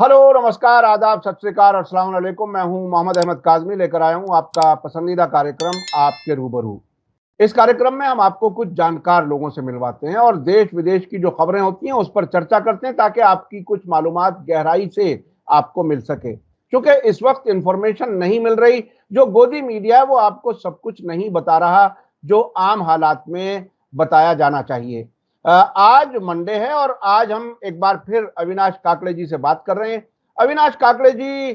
Hello, नमस्कार, आदाब, सत श्री अकाल, अस्सलाम वालेकुम। मैं हूं मोहम्मद अहमद काज़मी, लेकर आया हूं आपका पसंदीदा कार्यक्रम आपके रूबरू। इस कार्यक्रम में हम आपको कुछ जानकार लोगों से मिलवाते हैं और देश विदेश की जो खबरें होती हैं उस पर चर्चा करते हैं, ताकि आपकी कुछ मालूमात गहराई से आपको मिल सके। क्योंकि इस वक्त इंफॉर्मेशन नहीं मिल रही, जो गोदी मीडिया है वो आपको सब कुछ नहीं बता रहा जो आम हालात में बताया जाना चाहिए। आज मंडे है और आज हम एक बार फिर अविनाश काकड़े जी से बात कर रहे हैं। अविनाश काकड़े जी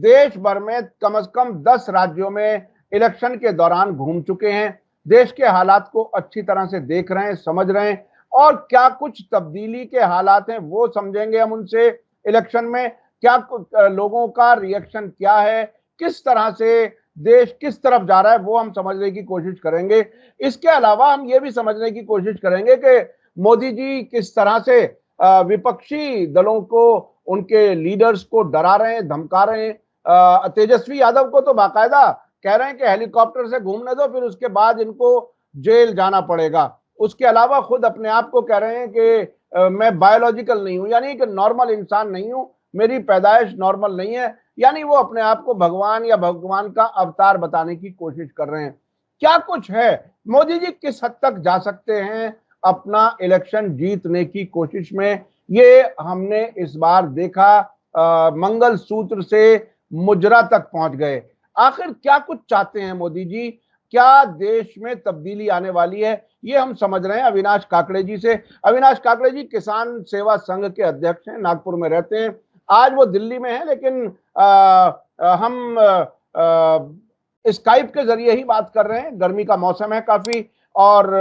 देश भर में कम से कम 10 राज्यों में इलेक्शन के दौरान घूम चुके हैं, देश के हालात को अच्छी तरह से देख रहे हैं, समझ रहे हैं और क्या कुछ तब्दीली के हालात हैं वो समझेंगे हम उनसे। इलेक्शन में क्या लोगों का रिएक्शन क्या है, किस तरह से देश किस तरफ जा रहा है वो हम समझने की कोशिश करेंगे। इसके अलावा हम ये भी समझने की कोशिश करेंगे कि मोदी जी किस तरह से विपक्षी दलों को, उनके लीडर्स को डरा रहे हैं, धमका रहे हैं। तेजस्वी यादव को तो बाकायदा कह रहे हैं कि हेलीकॉप्टर से घूमने दो, फिर उसके बाद इनको जेल जाना पड़ेगा। उसके अलावा खुद अपने आप को कह रहे हैं कि मैं बायोलॉजिकल नहीं हूं, यानी कि नॉर्मल इंसान नहीं हूं, मेरी पैदाइश नॉर्मल नहीं है। यानी वो अपने आप को भगवान या भगवान का अवतार बताने की कोशिश कर रहे हैं। क्या कुछ है, मोदी जी किस हद तक जा सकते हैं अपना इलेक्शन जीतने की कोशिश में, ये हमने इस बार देखा। मंगल सूत्र से मुजरा तक पहुंच गए। आखिर क्या कुछ चाहते हैं मोदी जी, क्या देश में तब्दीली आने वाली है, ये हम समझ रहे हैं अविनाश काकड़े जी से। अविनाश काकड़े जी किसान सेवा संघ के अध्यक्ष हैं, नागपुर में रहते हैं। आज वो दिल्ली में है, लेकिन हम स्काइप के जरिए ही बात कर रहे हैं। गर्मी का मौसम है काफी, और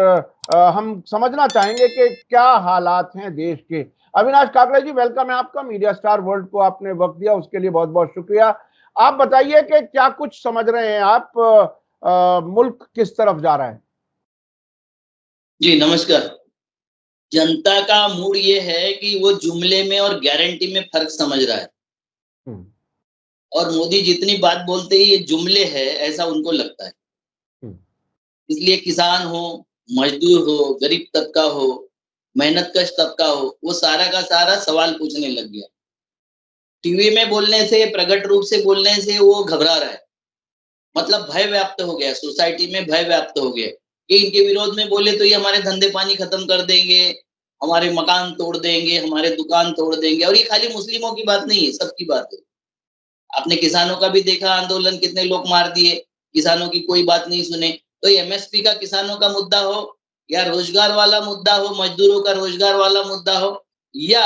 हम समझना चाहेंगे कि क्या हालात हैं देश के। अविनाश काकड़े जी, वेलकम है आपका। मीडिया स्टार वर्ल्ड को आपने वक्त दिया, उसके लिए बहुत बहुत शुक्रिया। आप बताइए कि क्या कुछ समझ रहे हैं आप, मुल्क किस तरफ जा रहा है। जी, नमस्कार। जनता का मूड ये है कि वो जुमले में और गारंटी में फ़र्क समझ रहा है हम्म, और मोदी जितनी बात बोलते हैं ये जुमले है, ऐसा उनको लगता है। हम्म, इसलिए किसान हो, मज़दूर हो, गरीब तबका हो, मेहनतकश तबका हो, वो सारा का सारा सवाल पूछने लग गया। टीवी में बोलने से, प्रकट रूप से बोलने से वो घबरा रहा है। मतलब भय व्याप्त हो गया, सोसाइटी में भय व्याप्त हो गया कि इनके विरोध में बोले तो ये हमारे धंधे पानी खत्म कर देंगे, हमारे मकान तोड़ देंगे, हमारे दुकान तोड़ देंगे। और ये खाली मुस्लिमों की बात नहीं है, सबकी बात है। आपने किसानों का भी देखा आंदोलन, कितने लोग मार दिए, किसानों की कोई बात नहीं सुने। तो एमएसपी का किसानों का मुद्दा हो या रोजगार वाला मुद्दा हो, मजदूरों का रोजगार वाला मुद्दा हो, या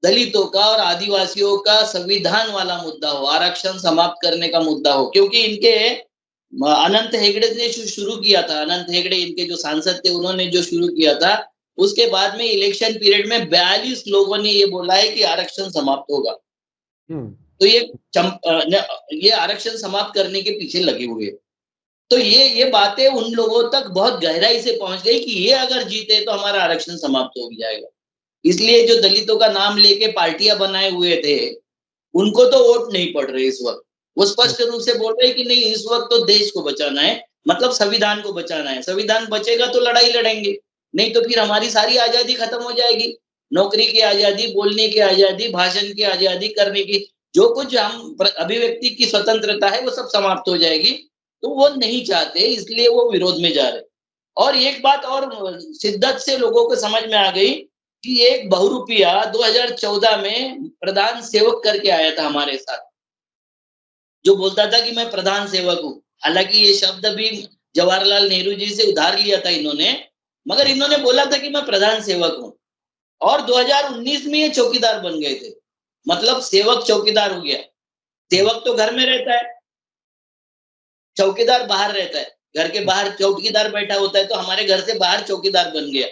दलितों का और आदिवासियों का संविधान वाला मुद्दा हो, आरक्षण समाप्त करने का मुद्दा हो, क्योंकि इनके अनंत हेगड़े ने जो शुरू किया था, अनंत हेगड़े इनके जो सांसद थे, उन्होंने जो शुरू किया था, उसके बाद में इलेक्शन पीरियड में 42 लोगों ने ये बोला है कि आरक्षण समाप्त होगा। हम्म, तो ये आरक्षण समाप्त करने के पीछे लगे हुए हैं। तो ये बातें उन लोगों तक बहुत गहराई से पहुंच गई कि ये अगर जीते तो हमारा आरक्षण समाप्त हो जाएगा। इसलिए जो दलितों का नाम लेके पार्टियां बनाए हुए थे, उनको तो वोट नहीं पड़ रहे इस वक्त। वो स्पष्ट रूप से बोल रहे हैं कि नहीं, इस वक्त तो देश को बचाना है, मतलब संविधान को बचाना है। संविधान बचेगा तो लड़ाई लड़ेंगे, नहीं तो फिर हमारी सारी आजादी खत्म हो जाएगी। नौकरी की आजादी, बोलने की आजादी, भाषण की आजादी, करने की जो कुछ हम अभिव्यक्ति की स्वतंत्रता है वो सब समाप्त हो जाएगी। तो वो नहीं चाहते, इसलिए वो विरोध में जा रहे। और एक बात और शिद्दत से लोगों को समझ में आ गई कि एक बहुरूपिया 2014 में प्रधान सेवक करके आया था हमारे साथ, जो बोलता था कि मैं प्रधान सेवक हूँ। हालांकि ये शब्द भी जवाहरलाल नेहरू जी से उधार लिया था इन्होंने, मगर इन्होंने बोला था कि मैं प्रधान सेवक हूँ। और 2019 में ये चौकीदार बन गए थे, मतलब सेवक चौकीदार हो गया। सेवक तो घर में रहता है, चौकीदार बाहर रहता है। घर के बाहर चौकीदार बैठा होता है, तो हमारे घर से बाहर चौकीदार बन गया।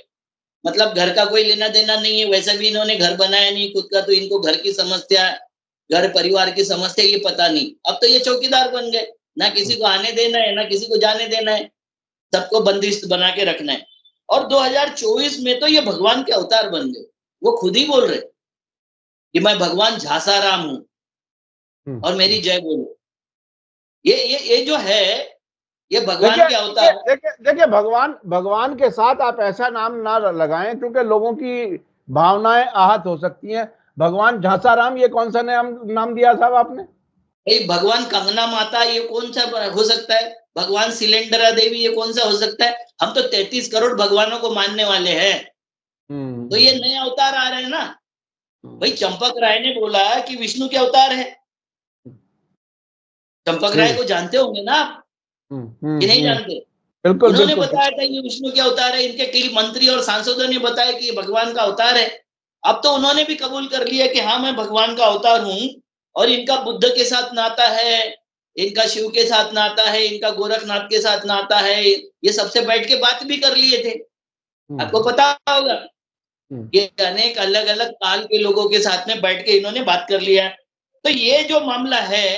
मतलब घर का कोई लेना देना नहीं है। वैसे भी इन्होंने घर बनाया नहीं खुद का, तो इनको घर की समस्या, घर परिवार की समस्या ये पता नहीं। अब तो ये चौकीदार बन गए, ना किसी को आने देना है, ना किसी को जाने देना है, सबको बंदिश बना के रखना है। और 2024 में तो ये भगवान के अवतार बन गए। वो खुद ही बोल रहे कि मैं भगवान झासा राम हूं हम्म, और मेरी जय बोलो। ये जो है, ये भगवान देखिए के देखिए अवतार। देखिए देखिए, भगवान भगवान के साथ आप ऐसा नाम ना लगाएं, क्योंकि लोगों की भावनाएं आहत हो सकती हैं। भगवान झांसाराम, ये कौन सा नाम दिया साहब आपने? भाई भगवान कंगना माता ये कौन सा हो सकता है? भगवान सिलेंडरा देवी ये कौन सा हो सकता है? हम तो 33 करोड़ भगवानों को मानने वाले हैं। तो ये नए अवतार आ रहे हैं ना। भाई चंपक राय ने बोला कि विष्णु के अवतार है। चंपक राय को जानते होंगे ना आप, कि नहीं जानते? बिल्कुल उन्होंने बिल्कुल। बताया था ये विष्णु के अवतार है। इनके कई मंत्री और सांसदों ने बताया कि ये भगवान का अवतार है। अब तो उन्होंने भी कबूल कर लिया कि हाँ मैं भगवान का अवतार हूं। और इनका बुद्ध के साथ नाता है, इनका शिव के साथ नाता है, इनका गोरखनाथ के साथ नाता है। ये सबसे बैठ के बात भी कर लिए थे। आपको पता होगा कि अनेक अलग अलग काल के लोगों के साथ में बैठ के इन्होंने बात कर लिया। तो ये जो मामला है,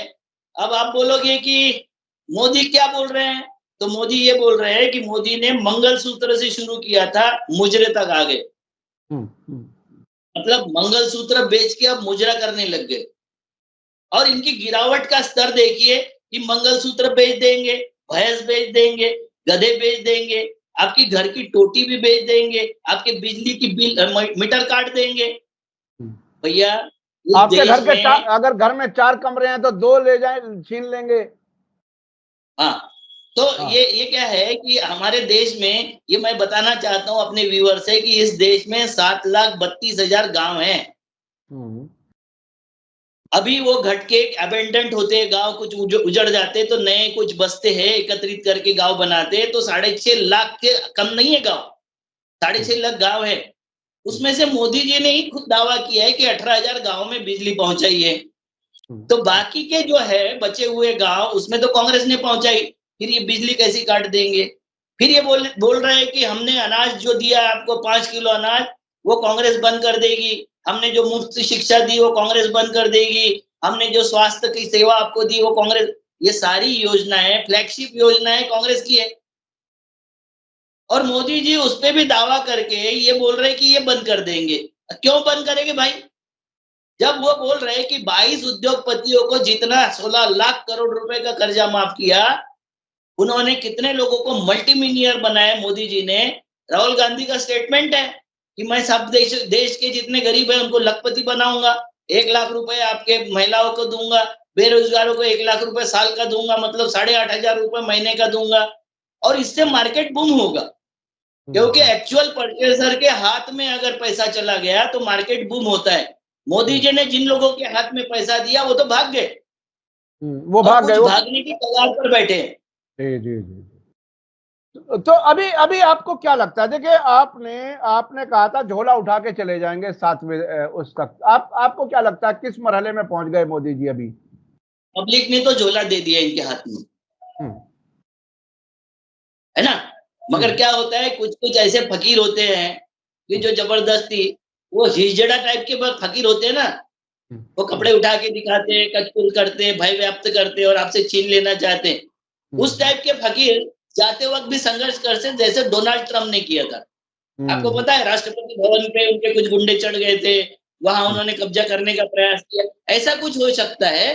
अब आप बोलोगे कि मोदी क्या बोल रहे हैं? तो मोदी ये बोल रहे हैं कि मोदी ने मंगलसूत्र से शुरू किया था, मुजरे तक आ गए। मतलब मंगलसूत्र बेच के अब मुजरा करने लग गए। और इनकी गिरावट का स्तर देखिए कि मंगलसूत्र बेच देंगे, भैंस बेच देंगे, गधे बेच देंगे, आपकी घर की टोटी भी बेच देंगे, आपके बिजली की बिल मीटर काट देंगे। भैया इस आपके घर देश के में, अगर घर में 4 कमरे हैं तो 2 ले जाए, छीन लेंगे। हाँ, तो हाँ। ये क्या है कि हमारे देश में, ये मैं बताना चाहता हूँ अपने व्यूअर से कि इस देश में 7,32,000 गांव हैं। अभी वो घट के अबेंडेंट होते हैं गांव, कुछ उजड़ जाते तो नए कुछ बसते हैं, एकत्रित करके गांव बनाते हैं। तो 6.5 लाख के कम नहीं है गांव, 6.5 लाख गांव है। उसमें से मोदी जी ने ही खुद दावा किया है कि 18,000 गांव में बिजली पहुंचाई है। तो बाकी के जो है बचे हुए गांव, उसमें तो कांग्रेस ने पहुंचाई। फिर ये बिजली कैसी काट देंगे? फिर ये बोल रहे हैं कि हमने अनाज जो दिया आपको 5 किलो अनाज, वो कांग्रेस बंद कर देगी। हमने जो मुफ्त शिक्षा दी वो कांग्रेस बंद कर देगी। हमने जो स्वास्थ्य की सेवा आपको दी वो कांग्रेस। ये सारी योजनाएं, फ्लैगशिप योजनाएं कांग्रेस की है। और मोदी जी उस पर भी दावा करके ये बोल रहे हैं कि ये बंद कर देंगे। क्यों बंद करेंगे भाई? जब वो बोल रहे हैं कि 22 उद्योगपतियों को जितना 16 लाख करोड़ रुपए का कर्जा माफ किया, उन्होंने कितने लोगों को मल्टी मिलियनर बनाया मोदी जी ने। राहुल गांधी का स्टेटमेंट है कि मैं सब देश के जितने गरीब हैं उनको लखपति बनाऊंगा, 1 लाख रुपए आपके महिलाओं को दूंगा, बेरोजगारों को 1 लाख रुपए साल का दूंगा, मतलब 8,500 रुपए महीने का दूंगा। और इससे मार्केट बूम होगा, क्योंकि एक्चुअल परचेजर के हाथ में अगर पैसा चला गया तो मार्केट बूम होता है। मोदी जी ने जिन लोगों के हाथ में पैसा दिया वो तो भाग गए, वो और भाग गए कुछ वो। भागने की कगार पर बैठे हैं। जी जी जी। तो अभी अभी आपको क्या लगता है? देखिए, आपने आपने कहा था झोला उठा के चले जाएंगे 7वें उस तक। आपको क्या लगता है किस मरहले में पहुंच गए मोदी जी अभी? पब्लिक ने तो झोला दे दिया इनके हाथ में, हम्म है ना। मगर हम्म क्या होता है, कुछ कुछ ऐसे फकीर होते हैं कि जो जबरदस्ती, वो हिजड़ा टाइप के फकीर होते हैं ना, वो कपड़े उठा के दिखाते हैं, कचकुल करते हैं, भय व्याप्त करते हैं और आपसे छीन लेना चाहते हैं। उस टाइप के फकीर जाते वक्त भी संघर्ष करते जैसे डोनाल्ड ट्रम्प ने किया था। आपको हम्म पता है राष्ट्रपति भवन पे उनके कुछ गुंडे चढ़ गए थे, वहां उन्होंने कब्जा करने का प्रयास किया। ऐसा कुछ हो सकता है,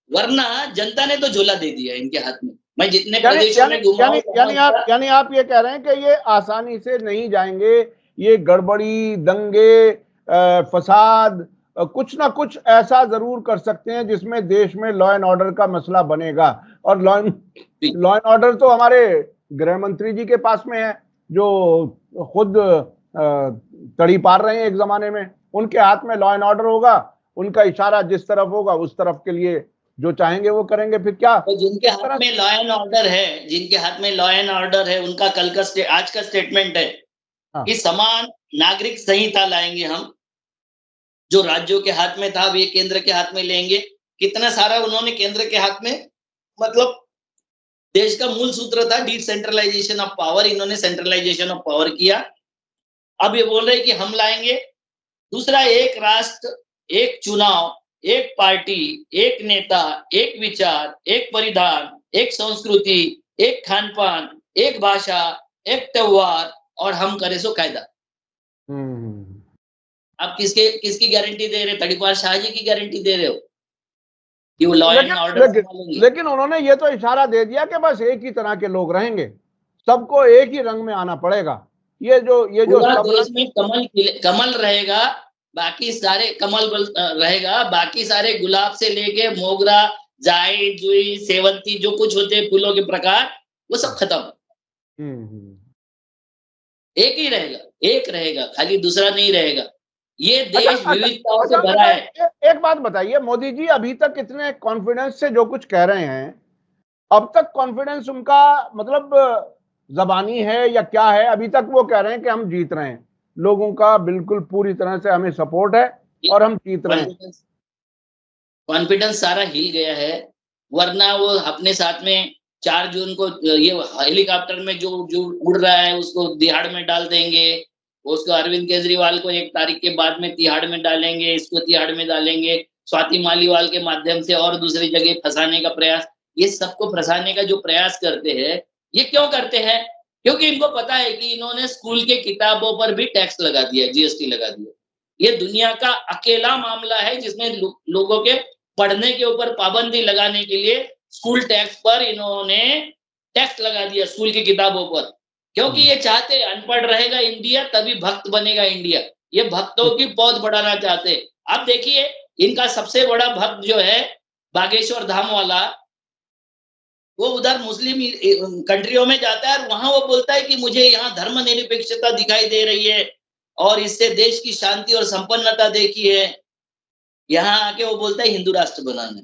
वरना जनता ने तो झोला दे दिया इनके हाथ में। मैं जितने यानी प्रदेशों यानी में घुमा यानी हूं वहां उसका, यानी आप ये कह रहे हैं कि ये आसानी से नहीं जाएंगे। ये गड़बड़ी, दंगे, फसाद, कुछ ना कुछ ऐसा जरूर कर सकते हैं जिसमें देश में लॉ एंड ऑर्डर का मसला बनेगा। और लॉ एंड ऑर्डर तो हमारे गृह मंत्री जी के पास में है, जो खुद तड़ी पार रहे हैं एक जमाने में। उनके हाथ में लॉ एंड ऑर्डर होगा, उनका इशारा जिस तरफ होगा उस तरफ के लिए जो चाहेंगे वो करेंगे। फिर क्या तो जिनके किस हाथ तरह? में लॉ एंड ऑर्डर है, जिनके हाथ में लॉ एंड ऑर्डर है, उनका कल का आज का स्टेटमेंट है हाँ। कि समान नागरिक संहिता लाएंगे हम। जो राज्यों के हाथ में था अब ये केंद्र के हाथ में लेंगे। कितना सारा उन्होंने केंद्र के हाथ में, मतलब देश का मूल सूत्र था डिसेंट्रलाइजेशन ऑफ पावर, इन्होंने सेंट्रलाइजेशन ऑफ पावर किया। अब ये बोल रहे हैं कि हम लाएंगे। दूसरा, एक राष्ट्र, एक चुनाव, एक पार्टी, एक नेता, एक विचार, एक परिधान, एक संस्कृति, एक खान पान, एक भाषा, एक त्योहार, और हम करे सो कायदा। हम्म। आप किसकी गारंटी दे रहे हो? तड़ीपार शाह जी की गारंटी दे रहे हो कि वो लॉ लेकिन एंड ऑर्डर लेकिन संभालेंगे? लेकिन उन्होंने ये तो इशारा दे दिया कि बस एक ही तरह के लोग रहेंगे, सबको एक ही रंग में आना पड़ेगा। ये जो पूरा सब देश रंग। में कमल कमल रहेगा, बाकी सारे कमल रहेगा, बाकी सारे गुलाब से लेके मोगरा, जाई, जुई, सेवंती जो कुछ होते हैं फूलों के प्रकार, वो सब खत्म। एक ही रहेगा, एक रहेगा, खाली दूसरा नहीं रहेगा। ये अच्छा देश अच्छा विविधताओं से अच्छा भरा अच्छा है। एक बात बताइए, मोदी जी अभी तक इतने कॉन्फिडेंस से जो कुछ कह रहे हैं, अब तक कॉन्फिडेंस उनका मतलब जबानी है या क्या है? अभी तक वो कह रहे हैं कि हम जीत रहे हैं, लोगों का बिल्कुल पूरी तरह से हमें सपोर्ट है और हम जीत रहे हैं। कॉन्फिडेंस कॉन्फिडेंस सारा हिल गया है, वरना वो अपने साथ में 4 जून को ये हेलीकॉप्टर में जो जो उड़ रहा है उसको तिहाड़ में डाल देंगे, उसको अरविंद केजरीवाल को 1 तारीख के बाद में तिहाड़ में डालेंगे, इसको तिहाड़ में डालेंगे, स्वाति मालीवाल के माध्यम से और दूसरी जगह फंसाने का प्रयास, ये सबको फंसाने का जो प्रयास करते हैं, ये क्यों करते हैं? क्योंकि इनको पता है कि इन्होंने स्कूल के किताबों पर भी टैक्स लगा दिया, जीएसटी लगा दिया। ये दुनिया का अकेला मामला है जिसमें लोगों के पढ़ने के ऊपर पाबंदी लगाने के लिए स्कूल टैक्स पर इन्होंने टैक्स लगा दिया, स्कूल की किताबों पर। क्योंकि ये चाहते अनपढ़ रहेगा इंडिया तभी भक्त बनेगा इंडिया। ये भक्तों की पौध बढ़ाना चाहते। अब देखिए इनका सबसे बड़ा भक्त जो है बागेश्वर धाम वाला, वो उधर मुस्लिम कंट्रियों में जाता है और वहां वो बोलता है कि मुझे यहाँ धर्मनिरपेक्षता दिखाई दे रही है और इससे देश की शांति और संपन्नता देखी है। यहाँ आके वो बोलता है हिंदू राष्ट्र बनाना है।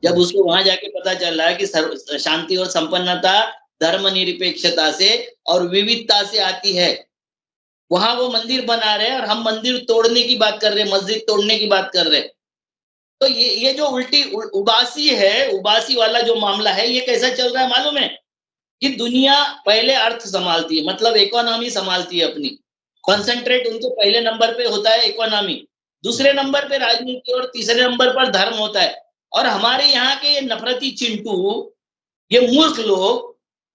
जब उसको वहां जाके पता चल रहा है कि शांति और संपन्नता धर्मनिरपेक्षता से और विविधता से आती है, वहां वो मंदिर बना रहे हैं और हम मंदिर तोड़ने की बात कर रहे हैं, मस्जिद तोड़ने की बात कर रहे हैं। तो ये जो उल्टी उबासी है, उबासी वाला जो मामला है, ये कैसा चल रहा है मालूम है? कि दुनिया पहले अर्थ संभालती है, मतलब इकोनॉमी संभालती है अपनी। कंसंट्रेट उनके पहले नंबर पे होता है इकोनॉमी, दूसरे नंबर पे राजनीति और तीसरे नंबर पर धर्म होता है। और हमारे यहाँ के ये नफरती चिंटू, ये मूर्ख लोग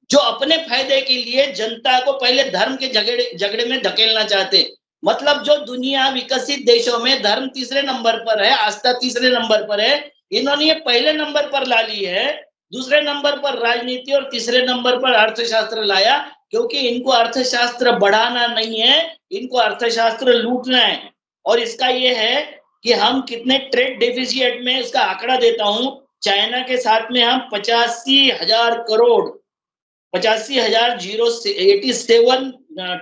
जो अपने फायदे के लिए जनता को पहले धर्म के झगड़े झगड़े में धकेलना चाहते, मतलब जो दुनिया विकसित देशों में धर्म तीसरे नंबर पर है, आस्था तीसरे नंबर पर है, इन्होंने ये पहले नंबर पर ला ली है। दूसरे नंबर पर राजनीति और तीसरे नंबर पर अर्थशास्त्र लाया, क्योंकि इनको अर्थशास्त्र बढ़ाना नहीं है, इनको अर्थशास्त्र लूटना है। और इसका ये है कि हम कितने ट्रेड डेफिसिट में, इसका आंकड़ा देता हूं, चाइना के साथ में हम 85,000 करोड़ 85,087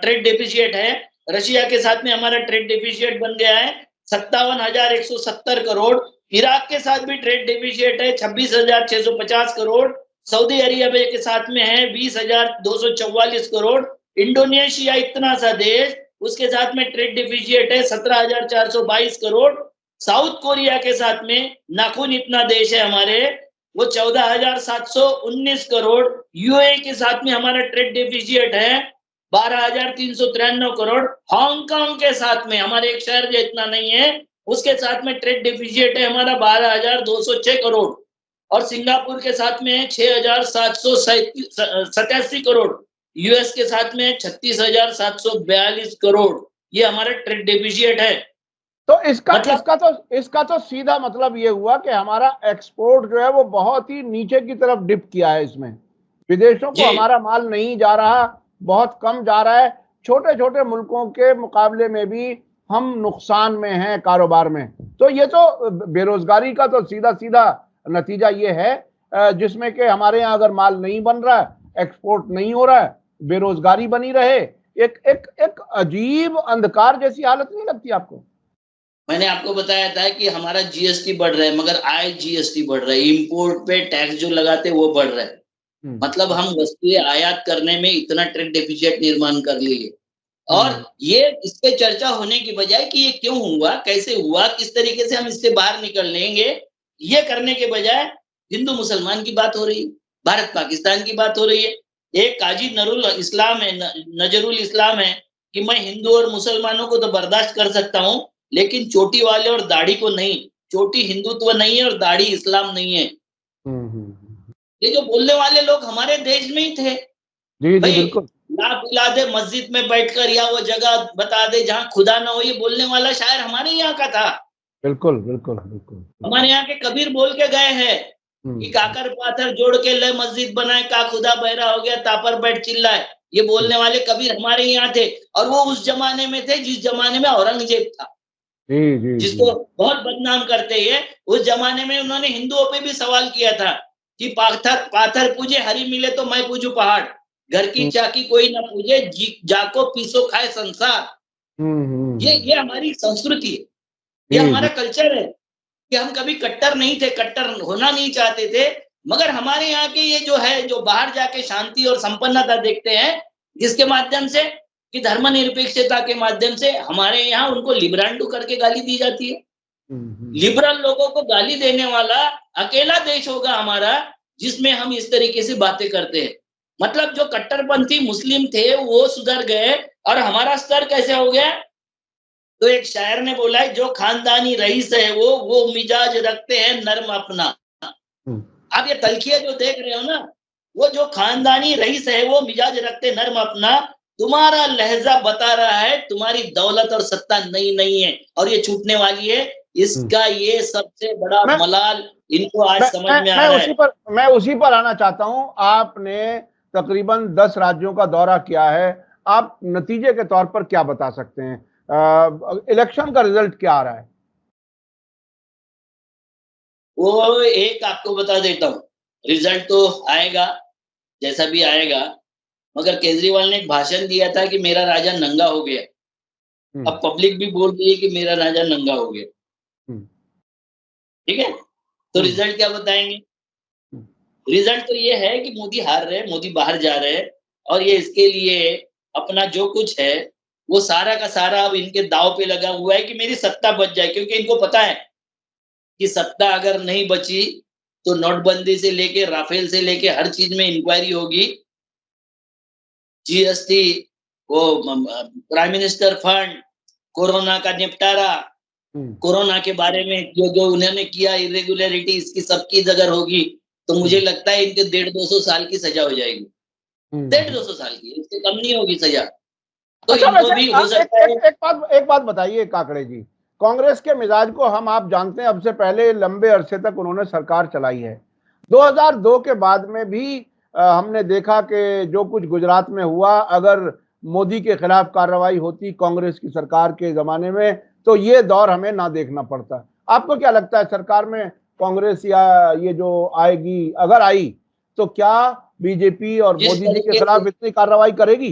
ट्रेड डेफिसिट है। रशिया के साथ में हमारा ट्रेड डेफिसिट बन गया है 57,170 करोड़। इराक के साथ भी ट्रेड डेफिसिट है 26,650 करोड़। सऊदी अरेबिया के साथ में है 20,244 करोड़। इंडोनेशिया इतना सा देश, उसके साथ में ट्रेड डेफिसिट है 17,422 करोड़। साउथ कोरिया के साथ में नाखून इतना देश है हमारे, वो 14,719 करोड़। यूएई के साथ में हमारा ट्रेड डेफिसिट है 12,393 करोड़। हांगकांग के साथ में हमारे एक शहर जितना नहीं है, उसके साथ में ट्रेड डेफिसिट है हमारा 12,206 करोड़। और सिंगापुर के साथ में 6,787 करोड़। यूएस के साथ में 36,742 करोड़। ये हमारा ट्रेड डेफिसिट है। तो इसका मतलब इसका तो सीधा मतलब ये हुआ कि हमारा एक्सपोर्ट जो है वो बहुत ही नीचे की तरफ डिप किया है। इसमें विदेशों को जी हमारा माल नहीं जा रहा, बहुत कम जा रहा है। छोटे छोटे मुल्कों के मुकाबले में भी हम नुकसान में हैं कारोबार में। तो ये तो बेरोजगारी का तो सीधा सीधा नतीजा ये है, जिसमें कि हमारे यहाँ अगर माल नहीं बन रहा है, एक्सपोर्ट नहीं हो रहा है, बेरोजगारी बनी रहे, एक एक एक अजीब अंधकार जैसी हालत नहीं लगती आपको? मैंने आपको बताया था कि हमारा जीएसटी बढ़ रहा है, मगर आय जीएसटी बढ़ रहा है, इंपोर्ट पे टैक्स जो लगाते वो बढ़ रहा है। मतलब हम वस्तुएं आयात करने में इतना ट्रेड डेफिसिट निर्माण कर लिए। और ये इस पे चर्चा होने की बजाय कि ये क्यों हुआ, कैसे हुआ, किस तरीके से हम इससे बाहर निकल लेंगे, ये करने के बजाय हिंदू मुसलमान की बात हो रही है, भारत पाकिस्तान की बात हो रही है। एक काजी नरुल इस्लाम है, नजरुल इस्लाम है कि मैं हिंदू और मुसलमानों को तो बर्दाश्त कर सकता हूँ, लेकिन चोटी वाले और दाढ़ी को नहीं। चोटी हिंदुत्व नहीं है और दाढ़ी इस्लाम नहीं है। ये जो बोलने वाले लोग हमारे देश में ही थे। जी जी भाई बिल्कुल ला बुला दे मस्जिद में बैठकर, या वो जगह बता दे जहां खुदा ना हो, ये बोलने वाला शायर हमारे यहाँ का था। बिल्कुल बिल्कुल बिल्कुल। हमारे यहाँ के कबीर बोल के गए हैं कि काकर पाथर जोड़ के ले मस्जिद बनाए, का खुदा बहरा हो गया तापर बैठ चिल्लाए। ये बोलने वाले कबीर हमारे यहाँ थे, और वो उस जमाने में थे जिस जमाने में औरंगजेब था। जी जी जिसको जी। बहुत बदनाम करते हैं। उस जमाने में उन्होंने हिंदुओं पे भी सवाल किया था कि पाथर पाथर पूजे हरि मिले तो मैं पूजू पहाड़, घर की हम्म चाकी कोई ना पूजे, जी जाको पीसो खाए संसार। हम्म। ये हमारी संस्कृति है, ये जी हमारा जी। कल्चर है कि हम कभी कट्टर नहीं थे, कट्टर होना नहीं चाहते थे। मगर हमारे यहाँ के ये जो है, जो बाहर जाके शांति और संपन्नता देखते हैं, जिसके माध्यम से कि धर्मनिरपेक्षता के माध्यम से हमारे यहाँ उनको लिबरांडू करके गाली दी जाती है। हम्म। लिबरल लोगों को गाली देने वाला अकेला देश होगा हमारा, जिसमें हम इस तरीके से बातें करते हैं। मतलब जो कट्टरपंथी मुस्लिम थे वो सुधर गए और हमारा स्तर कैसे हो गया? तो एक शायर ने बोला है, जो खानदानी रईस है वो मिजाज रखते हैं नर्म अपना। हम्म। आप ये तलखिया जो देख रहे हो ना, वो जो खानदानी रईस है वो मिजाज रखते नर्म अपना, तुम्हारा लहजा बता रहा है तुम्हारी दौलत और सत्ता नई नहीं है और ये छूटने वाली है। हम्म। इसका ये सबसे बड़ा मैं मलाल इनको आज समझ में आ रहा है। मैं उसी पर आना चाहता हूं। आपने तकरीबन 10 राज्यों का दौरा किया है। आप नतीजे के तौर पर क्या बता सकते हैं? इलेक्शन का रिजल्ट क्या आ रहा है? वो एक आपको बता देता हूँ, रिजल्ट तो आएगा, जैसा भी आएगा। मगर केजरीवाल ने एक भाषण दिया था कि मेरा राजा नंगा हो गया। हम्म अब पब्लिक भी बोल रही है कि मेरा राजा नंगा हो गया। हम्म ठीक है? तो हम्म रिजल्ट क्या बताएँगे? हम्म रिजल्ट तो ये है कि मोदी हार रहे हैं, मोदी बाहर जा रहे हैं और ये इसके लिए अपना जो कुछ है, वो सारा का सारा अब इनके दाँव पे लगा हुआ है कि मेरी सत्ता बच जाए, क्योंकि इनको पता है कि सत्ता अगर नहीं बची, तो नोटबंदी से लेके राफेल से लेके हर चीज़ में इंक्वायरी होगी। जीएसटी, वो प्राइम मिनिस्टर फंड, कोरोना का निपटारा, हम्म कोरोना के बारे में जो-जो उन्होंने किया इर्रेगुलरिटीज़ की सबकी अगर होगी, तो मुझे हम्म लगता है इनके 150-200 साल की सज़ा हो जाएगी। डेढ़ हम्म। 200 साल की, इससे कम नहीं होगी सज़ा। तो अच्छा, इनको वैसे भी हो एक सकता है। एक बात बताइए काकड़े जी। कांग्रेस के मिजाज को हम आप जानते हैं, अब से पहले लंबे अरसे तक उन्होंने सरकार चलाई है। 2002 के बाद में भी हमने देखा कि जो कुछ गुजरात में हुआ, अगर मोदी के खिलाफ कार्रवाई होती कांग्रेस की सरकार के जमाने में, तो ये दौर हमें ना देखना पड़ता। आपको क्या लगता है, सरकार में कांग्रेस या ये जो आएगी, अगर आई, तो क्या बीजेपी और जिस मोदी जी के तरीके से खिलाफ इतनी कार्रवाई करेगी?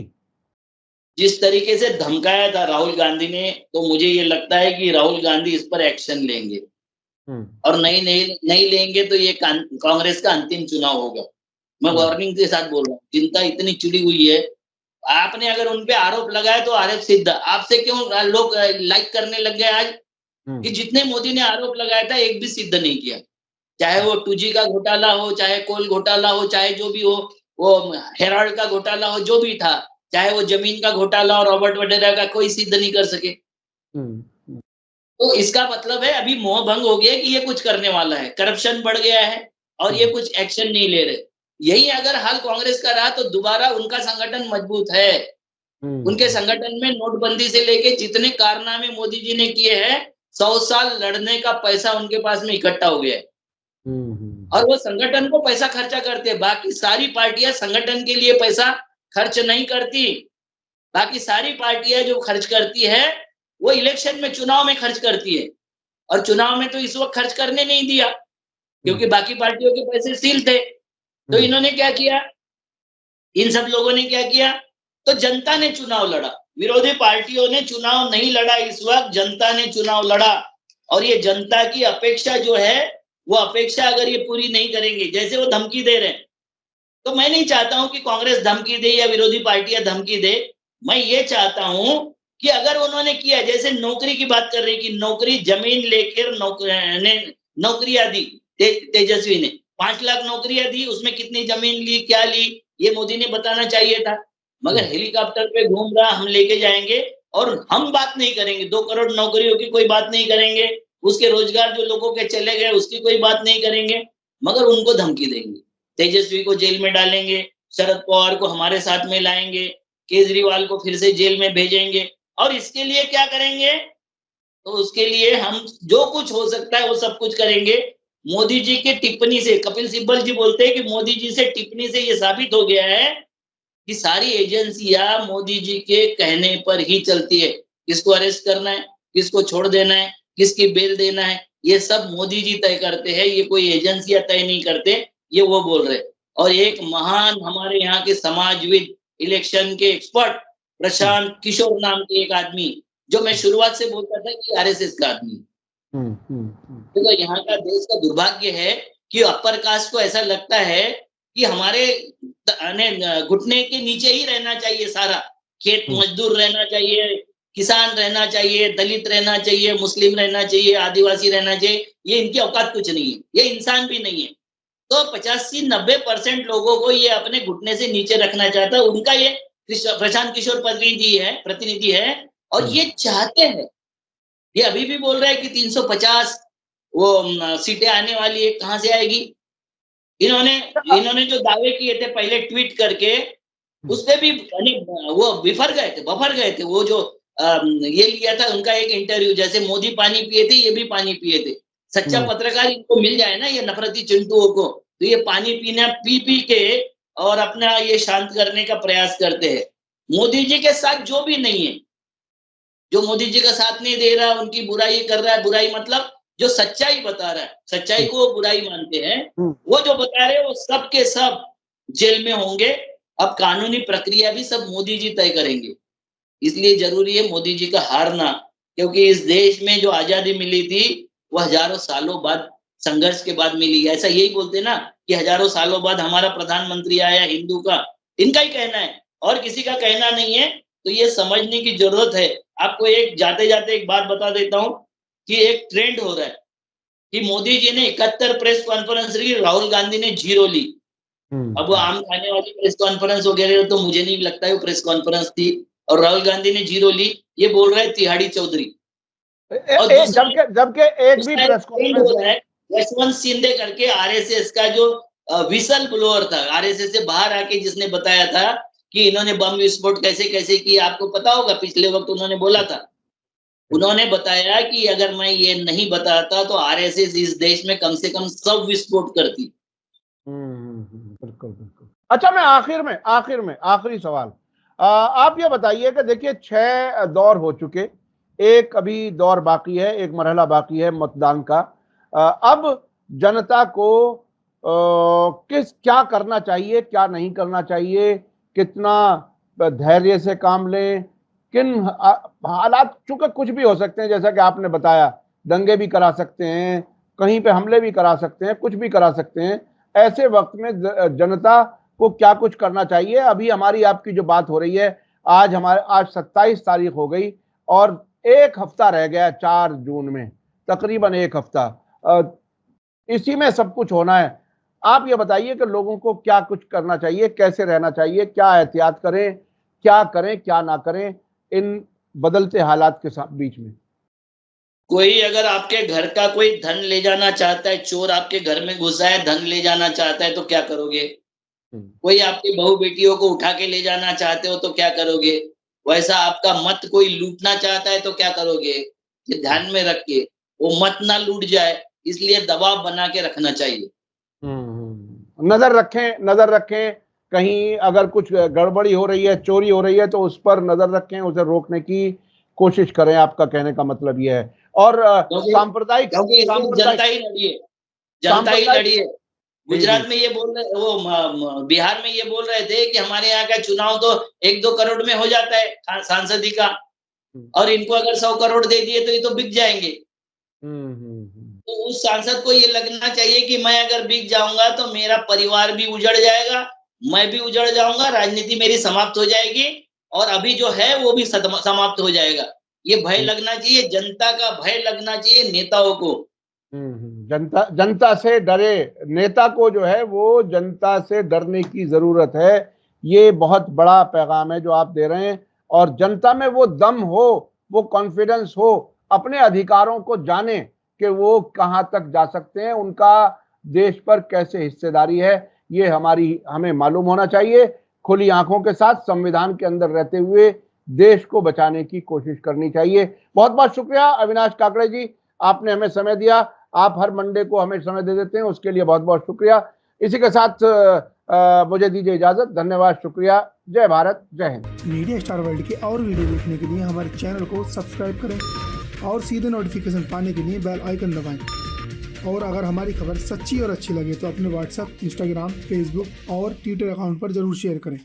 जिस तरीके से धमकाया था राहुल गांधी ने, तो मुझे ये लगता है कि राहुल गांधी इस पर एक्शन लेंगे हम्म और नहीं नहीं नहीं लेंगे तो ये कांग्रेस का अंतिम चुनाव होगा। मैं हम्म वार्निंग के साथ बोल रहा हूँ, जनता इतनी चिड़ी हुई है। आपने अगर उन पे आरोप लगाया तो आरोप सिद्ध। आपसे क्यों लोग लाइक करने लग गए आज? कि हम्म जितने मोदी ने आरोप लगाया था एक भी सिद्ध नहीं किया। चाहे वो 2G का घोटाला हो, चाहे कोल घोटाला हो, चाहे जो भी हो, वो हेराल्ड का घोटाला हो, जो भी था, चाहे वो जमीन का घोटाला और रॉबर्ट वड्रा का, कोई सिद्ध नहीं कर सके। हम्म। तो इसका मतलब है अभी मोह भंग हो गया कि ये कुछ करने वाला है, करप्शन बढ़ गया है और ये हम्म कुछ एक्शन नहीं ले रहे। यही अगर हाल कांग्रेस का रहा तो दोबारा उनका संगठन मजबूत है। उनके हम्म संगठन में नोटबंदी से लेके जितने कारनामे मोदी जी ने किए हैं, 100 साल लड़ने का पैसा उनके पास में इकट्ठा हो गया है। और हम्म वो संगठन को पैसा खर्चा करते हैं। बाकी सारी पार्टियां संगठन के लिए पैसा खर्च नहीं करती। बाकी सारी पार्टियां जो खर्च करती है, वो इलेक्शन में, चुनाव में खर्च करती है। और चुनाव में तो इस वक्त खर्च करने नहीं दिया, क्योंकि बाकी पार्टियों के पैसे सील थे। तो हम्म इन्होंने क्या किया, इन सब लोगों ने क्या किया, तो जनता ने चुनाव लड़ा। विरोधी पार्टियों ने चुनाव नहीं लड़ा, इस वक्त जनता ने चुनाव लड़ा। और ये जनता की अपेक्षा जो है, वो अपेक्षा अगर ये पूरी नहीं करेंगे, जैसे वो धमकी दे रहे हैं, तो मैं नहीं चाहता हूं कि कांग्रेस धमकी दे या विरोधी पार्टियां धमकी दे। मैं ये चाहता हूं कि अगर उन्होंने किया, जैसे नौकरी की बात कर रही कि नौकरी, जमीन लेकर नौकरियां दी, तेजस्वी ने 5 लाख नौकरियां दी, उसमें कितनी जमीन ली, क्या ली, ये मोदी ने बताना चाहिए था। मगर हम्म हेलीकॉप्टर पे घूम रहा, हम लेके जाएंगे और हम बात नहीं करेंगे, 2 करोड़ नौकरियों की कोई बात नहीं करेंगे, उसके रोजगार जो लोगों के चले गए उसकी कोई बात नहीं करेंगे, मगर उनको धमकी देंगे। तेजस्वी को जेल में डालेंगे, शरद पवार को हमारे साथ में लाएंगे, केजरीवाल को फिर से जेल में भेजेंगे। और इसके लिए क्या करेंगे, तो उसके लिए हम जो कुछ हो सकता है वो सब कुछ करेंगे। मोदी जी की टिप्पणी से, कपिल सिब्बल जी बोलते हैं कि मोदी जी से टिप्पणी से ये साबित हो गया है कि सारी एजेंसियां मोदी जी के कहने पर ही चलती है। किसको अरेस्ट करना है, किसको छोड़ देना है, किसकी बेल देना है, ये सब मोदी जी तय करते हैं, ये कोई एजेंसियां तय नहीं करते, ये वो बोल रहे। और एक महान हमारे यहाँ के समाजविद, इलेक्शन के एक्सपर्ट प्रशांत किशोर नाम के एक आदमी, जो मैं शुरुआत से बोलता था कि आरएसएस का आदमी। तो यहाँ का देश का दुर्भाग्य है कि अपर कास्ट को ऐसा लगता है कि हमारे घुटने के नीचे ही रहना चाहिए सारा, खेत मजदूर रहना चाहिए, किसान रहना चाहिए, दलित रहना चाहिए, मुस्लिम रहना चाहिए, आदिवासी रहना चाहिए, ये इनकी औकात कुछ नहीं है, ये इंसान भी नहीं है। तो 85-90% लोगों को ये अपने घुटने से नीचे रखना चाहता है, उनका ये प्रशांत किशोर प्रतिनिधि है और ये चाहते हैं। ये अभी भी बोल रहा है कि 350 वो सीटें आने वाली है, कहाँ से आएगी? इन्होंने जो दावे किए थे पहले ट्वीट करके, उसपे भी वो बफर गए थे। वो जो ये लिया था उनका एक इंटरव्यू, जैसे मोदी पानी पिए थे, ये भी पानी पिए थे। सच्चा पत्रकार इनको मिल जाए ना, ये नफरती चिंटुओं को, तो ये पानी पी के और अपना ये शांत करने का प्रयास करते हैं। मोदी जी के साथ जो भी नहीं है, जो मोदी जी का साथ नहीं दे रहा, उनकी बुराई कर रहा है, बुराई मतलब जो सच्चाई बता रहा है, सच्चाई को वो बुराई मानते हैं, वो जो बता रहे हैं वो सब के सब जेल में होंगे। अब कानूनी प्रक्रिया भी सब मोदी जी तय करेंगे। इसलिए जरूरी है मोदी जी का हारना, क्योंकि इस देश में जो आजादी मिली थी वो हजारों सालों बाद संघर्ष के बाद मिली है। ऐसा यही बोलते ना कि हजारों सालों बाद हमारा प्रधानमंत्री आया हिंदू का, इनका ही कहना है और किसी का कहना नहीं है। तो ये समझने की जरूरत है। आपको एक जाते जाते एक बात बता देता हूँ कि एक ट्रेंड हो रहा है कि मोदी जी ने 71 प्रेस कॉन्फ्रेंस ली, राहुल गांधी ने 0 ली। अब वो आम खाने वाली प्रेस कॉन्फ्रेंस वगैरह तो मुझे नहीं लगता है वो प्रेस कॉन्फ्रेंस थी, और राहुल गांधी ने 0 ली। ये बोल रहे तिहाड़ी चौधरी। और जबकि एक भी प्रेस कॉन्फ्रेंस हो रहा है यशवंत सिंधे करके, आरएसएस का जो विसल ब्लोअर था, आरएसएस से बाहर आके जिसने बताया था कि इन्होंने बम विस्फोट कैसे कैसे किया, आपको पता होगा पिछले वक्त उन्होंने बोला था। उन्होंने बताया कि अगर मैं ये नहीं बताता तो आरएसएस इस देश में कम से कम सब विस्फोट करती। बिल्कुल बिल्कुल। अच्छा, मैं आखिरी सवाल, आप ये बताइए कि देखिए 6 दौर हो चुके, एक अभी दौर बाकी है, एक मरहला बाकी है मतदान का। अब जनता को क्या करना चाहिए, क्या नहीं करना चाहिए, कितना धैर्य से काम लें, किन हालात, चूंकि कुछ भी हो सकते हैं, जैसा कि आपने बताया, दंगे भी करा सकते हैं, कहीं पे हमले भी करा सकते हैं, कुछ भी करा सकते हैं। ऐसे वक्त में जनता को क्या कुछ करना चाहिए? अभी हमारी आपकी जो बात हो रही है, आज 27 तारीख हो गई और एक हफ्ता रह गया, 4 जून में, तकरीबन एक हफ्ता। इसी में सब कुछ होना है। आप ये बताइए कि लोगों को क्या कुछ करना चाहिए, कैसे रहना चाहिए, क्या एहतियात करें, क्या ना करें इन बदलते हालात के बीच में? कोई अगर आपके घर का कोई धन ले जाना चाहता है, चोर आपके घर में घुसा है, धन ले जाना चाहता है, तो क्या करोगे? कोई आपकी बहू बेटियों को उठा के ले जाना चाहते हो तो क्या करोगे? वैसा आपका मत कोई लूटना चाहता है तो क्या करोगे? ये ध्यान में रख के, वो मत ना लूट जाए, इसलिए दबाव बना के रखना चाहिए। नजर रखें, कहीं अगर कुछ गड़बड़ी हो रही है, चोरी हो रही है, तो उस पर नजर रखें, उसे रोकने की कोशिश करें, आपका कहने का मतलब यह है। और सांप्रदायिक जनता ही लड़ी है। गुजरात में ये बोल रहे, वो बिहार में ये बोल रहे थे कि हमारे यहाँ का चुनाव तो 1-2 करोड़ में हो जाता है सांसदी का, और इनको अगर 100 करोड़ दे दिए तो ये तो बिक जाएंगे। तो उस सांसद को ये लगना चाहिए कि मैं अगर बिक जाऊंगा तो मेरा परिवार भी उजड़ जाएगा, मैं भी उजड़ जाऊंगा, राजनीति मेरी समाप्त हो जाएगी, और अभी जो है वो भी समाप्त हो जाएगा। ये भय लगना चाहिए, जनता का भय लगना चाहिए नेताओं को। जनता से डरे, नेता को जो है वो जनता से डरने की जरूरत है। ये बहुत बड़ा पैगाम है जो आप दे रहे हैं, और जनता में वो दम हो, वो कॉन्फिडेंस हो, अपने अधिकारों को जाने कि वो कहां तक जा सकते हैं, उनका देश पर कैसे हिस्सेदारी है, ये हमें मालूम होना चाहिए। खुली आंखों के साथ संविधान के अंदर रहते हुए देश को बचाने की कोशिश करनी चाहिए। बहुत बहुत शुक्रिया अविनाश काकड़े जी, आपने हमें समय दिया। आप हर मंडे को हमें समय दे देते हैं, उसके लिए बहुत बहुत शुक्रिया। इसी के साथ मुझे दीजिए इजाजत। धन्यवाद, शुक्रिया। जय भारत, जय हिंद। मीडिया स्टार वर्ल्ड के और वीडियो देखने के लिए हमारे चैनल को सब्सक्राइब करें और सीधे नोटिफिकेशन पाने के लिए बेल आइकन दबाएं। और अगर हमारी खबर सच्ची और अच्छी लगे तो अपने व्हाट्सएप, इंस्टाग्राम, फेसबुक और ट्विटर अकाउंट पर जरूर शेयर करें।